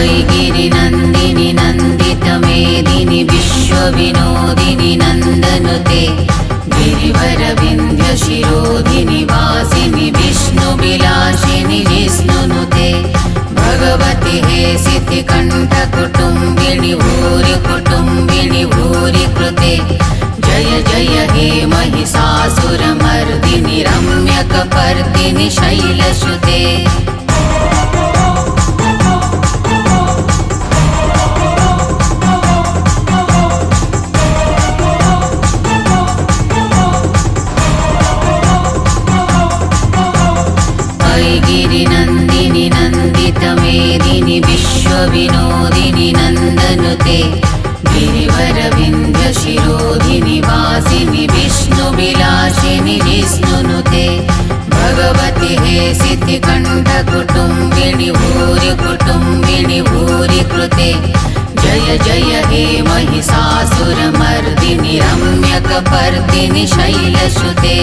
वैगिरिनन्दिनि नन्दितमेदिनि विश्वविनोदिनि नन्दनुते गिरिवरविन्ध्यशिरोधिनि वासिनि विष्णुविलासिनि जिष्णुनुते भगवति हे सिद्धिकण्ठकुटुम्बिनि भूरि कुटुम्बिनि भूरि कृते जय जय हे महिषासुरमर्दिनि रम्यकपर्दिनि शैलसुते वैगिरिनन्दिनि नन्दितमेदिनि विश्वविनोदिनि नन्दनुते गिरिवरविन्ध्यशिरोधिनि वासिनि विष्णुविलासिनि जिष्णुनुते भगवति हे सिद्धिकण्ठकुटुम्बिनि भूरि कुटुम्बिनि भूरि कृते जय जय हे महिषासुरमर्दिनि रम्यकपर्दिनि शैलसुते।